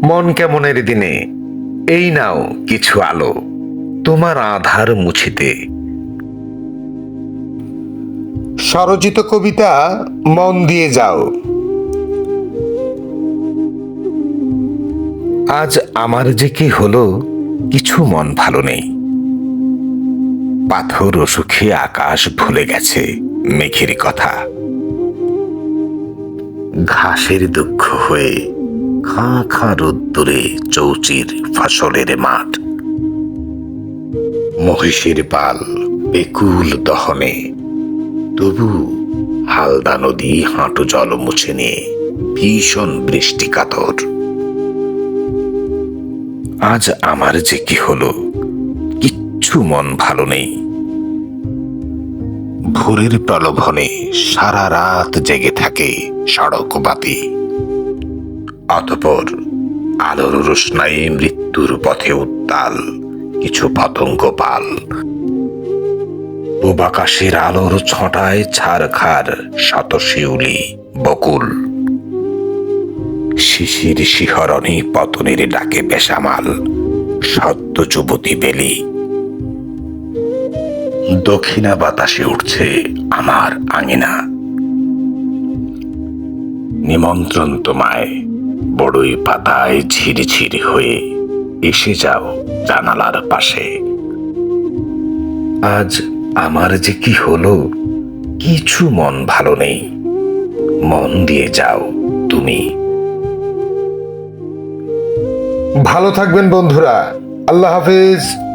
মন কেমনের দিনে এই নাও কিছু আলো তোমার আধার মুছিতে। স্বরচিত কবিতা মন দিয়ে যাও। আজ আমার যে কি হলো, কিছু মন ভালো নেই। পাথর অসুখে আকাশ ভুলে গেছে মেঘের কথা। ঘাসের দুঃখ হয়ে খাঁ খাঁ রোদ্দুরে চৌচির ফসলের মাঠ। মহিষের পাল বেকুল দহনে, তবু হালদা নদী হাঁটু জল মুছে নিয়ে ভীষণ বৃষ্টি কাতর। আজ আমার যে কি হলো, কিচ্ছু মন ভালো নেই। ভোরের প্রলোভনে সারা রাত জেগে থাকে সড়ক বাতি। অতঃপর আলোর রোশনায়ে মৃত্যুর পথে উত্তাল কিছু পতঙ্গ পাল। পূবাকাশের আলোর ছটায় ছারখার শত শিউলি বকুল। শিশির শিহরণে পতনের ডাকে বেসামাল সদ্য যুবতী বেলি। দক্ষিণা বাতাসে উঠছে আমার আঙিনা। নিমন্ত্রণ তোমায় বড়ই পাতায় ঝিরিঝিরি হয়ে এসে যাও জানালার পাশে। আজ আমার যে কি হলো, কিছু মন ভালো নেই। মন দিয়ে যাও তুমি। ভালো থাকবেন বন্ধুরা। আল্লাহ হাফেজ।